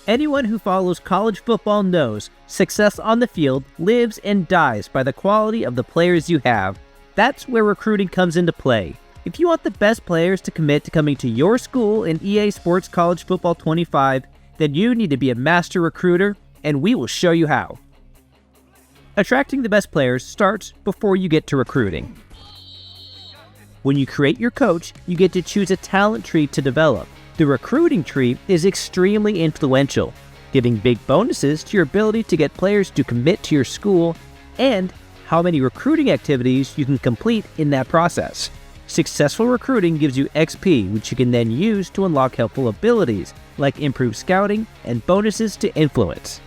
Anyone who follows college football knows success on the field lives and dies by the quality of the players you have. That's where recruiting comes into play. If you want the best players to commit to coming to your school in EA Sports College Football 25, then you need to be a master recruiter, and we will show you how. Attracting the best players starts before you get to recruiting. When you create your coach, you get to choose a talent tree to develop. The recruiting tree is extremely influential, giving big bonuses to your ability to get players to commit to your school and how many recruiting activities you can complete in that process. Successful recruiting gives you XP, which you can then use to unlock helpful abilities like improved scouting and bonuses to influence.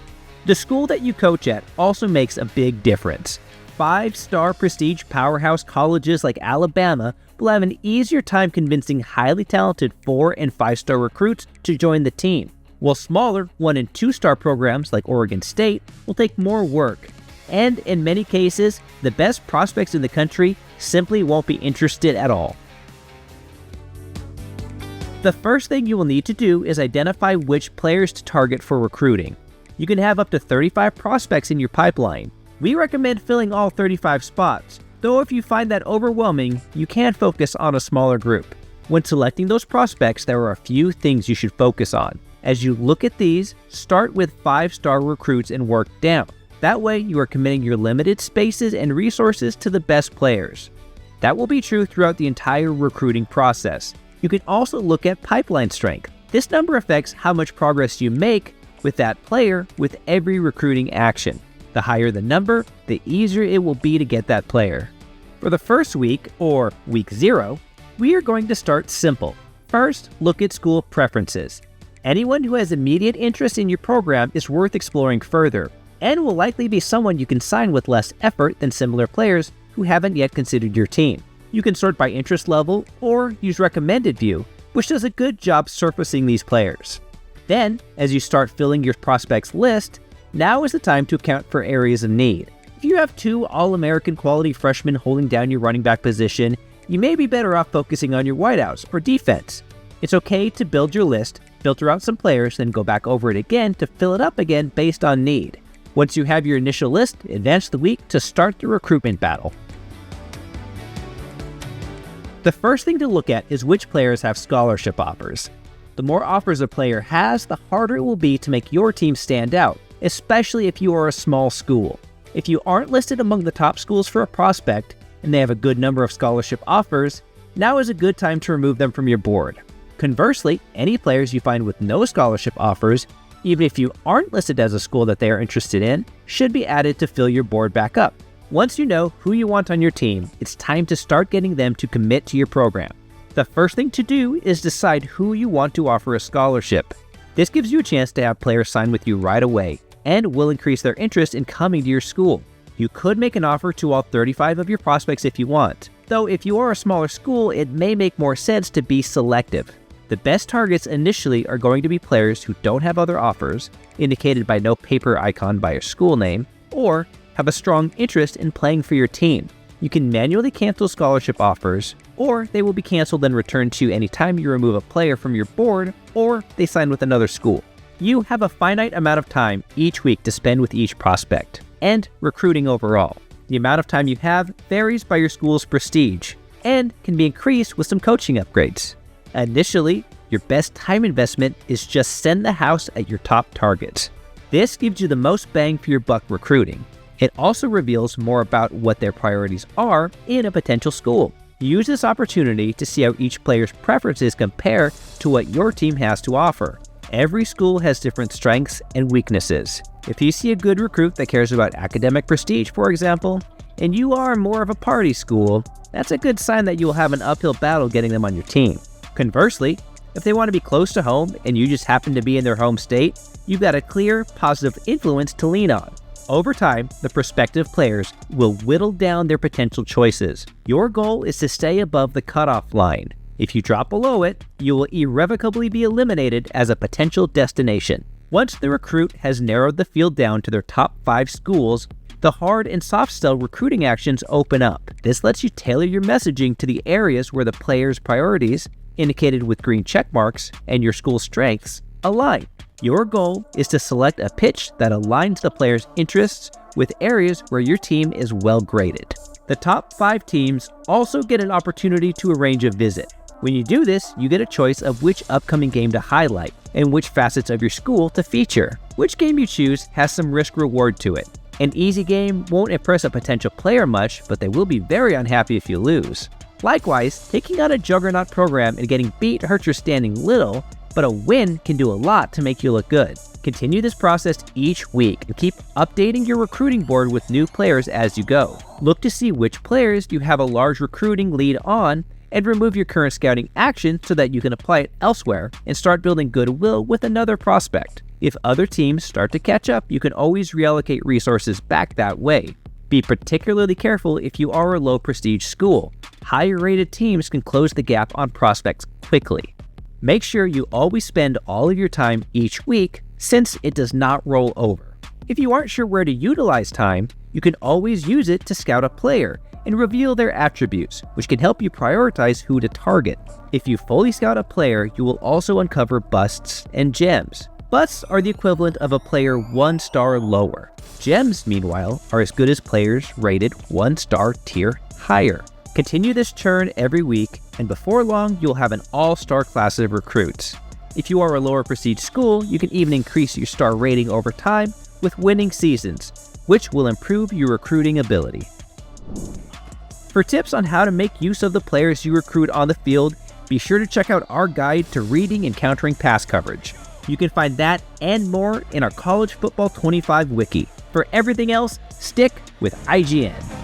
The school that you coach at also makes a big difference. 5-star prestige powerhouse colleges like Alabama will have an easier time convincing highly talented 4- and 5-star recruits to join the team, while smaller 1- and 2-star programs like Oregon State will take more work. And in many cases, the best prospects in the country simply won't be interested at all. The first thing you will need to do is identify which players to target for recruiting. You can have up to 35 prospects in your pipeline. We recommend filling all 35 spots, though if you find that overwhelming, you can focus on a smaller group. When selecting those prospects, there are a few things you should focus on. As you look at these, start with 5-star recruits and work down. That way, you are committing your limited spaces and resources to the best players. That will be true throughout the entire recruiting process. You can also look at pipeline strength. This number affects how much progress you make with that player with every recruiting action. The higher the number, the easier it will be to get that player. For the first week, or week 0, we are going to start simple. First, look at school preferences. Anyone who has immediate interest in your program is worth exploring further, and will likely be someone you can sign with less effort than similar players who haven't yet considered your team. You can sort by interest level or use recommended view, which does a good job surfacing these players. Then, as you start filling your prospects list, now is the time to account for areas of need. If you have 2 All-American quality freshmen holding down your running back position, you may be better off focusing on your wideouts or defense. It's okay to build your list, filter out some players, then go back over it again to fill it up again based on need. Once you have your initial list, advance the week to start the recruitment battle. The first thing to look at is which players have scholarship offers. The more offers a player has, the harder it will be to make your team stand out, especially if you are a small school. If you aren't listed among the top schools for a prospect, and they have a good number of scholarship offers, now is a good time to remove them from your board. Conversely, any players you find with no scholarship offers, even if you aren't listed as a school that they are interested in, should be added to fill your board back up. Once you know who you want on your team, it's time to start getting them to commit to your program. The first thing to do is decide who you want to offer a scholarship. This gives you a chance to have players sign with you right away, and will increase their interest in coming to your school. You could make an offer to all 35 of your prospects if you want, though if you are a smaller school, it may make more sense to be selective. The best targets initially are going to be players who don't have other offers, indicated by no paper icon by your school name, or have a strong interest in playing for your team. You can manually cancel scholarship offers, or they will be canceled and returned to you anytime you remove a player from your board or they sign with another school. You have a finite amount of time each week to spend with each prospect, and recruiting overall. The amount of time you have varies by your school's prestige, and can be increased with some coaching upgrades. Initially, your best time investment is just send the house at your top targets. This gives you the most bang for your buck recruiting. It also reveals more about what their priorities are in a potential school. Use this opportunity to see how each player's preferences compare to what your team has to offer. Every school has different strengths and weaknesses. If you see a good recruit that cares about academic prestige, for example, and you are more of a party school, that's a good sign that you will have an uphill battle getting them on your team. Conversely, if they want to be close to home and you just happen to be in their home state, you've got a clear, positive influence to lean on. Over time, the prospective players will whittle down their potential choices. Your goal is to stay above the cutoff line. If you drop below it, you will irrevocably be eliminated as a potential destination. Once the recruit has narrowed the field down to their top 5 schools, the hard and soft sell recruiting actions open up. This lets you tailor your messaging to the areas where the player's priorities, indicated with green check marks, and your school's strengths align. Your goal is to select a pitch that aligns the player's interests with areas where your team is well graded. The top 5 teams also get an opportunity to arrange a visit. When you do this, you get a choice of which upcoming game to highlight and which facets of your school to feature. Which game you choose has some risk-reward to it. An easy game won't impress a potential player much, but they will be very unhappy if you lose. Likewise, taking on a juggernaut program and getting beat hurts your standing little, but a win can do a lot to make you look good. Continue this process each week and keep updating your recruiting board with new players as you go. Look to see which players you have a large recruiting lead on and remove your current scouting action so that you can apply it elsewhere and start building goodwill with another prospect. If other teams start to catch up, you can always reallocate resources back that way. Be particularly careful if you are a low prestige school. Higher rated teams can close the gap on prospects quickly. Make sure you always spend all of your time each week since it does not roll over. If you aren't sure where to utilize time, you can always use it to scout a player and reveal their attributes, which can help you prioritize who to target. If you fully scout a player, you will also uncover busts and gems. Busts are the equivalent of a player 1 star lower. Gems, meanwhile, are as good as players rated 1 star tier higher. Continue this churn every week, and before long, you'll have an all-star class of recruits. If you are a lower prestige school, you can even increase your star rating over time with winning seasons, which will improve your recruiting ability. For tips on how to make use of the players you recruit on the field, be sure to check out our guide to reading and countering pass coverage. You can find that and more in our College Football 25 wiki. For everything else, stick with IGN.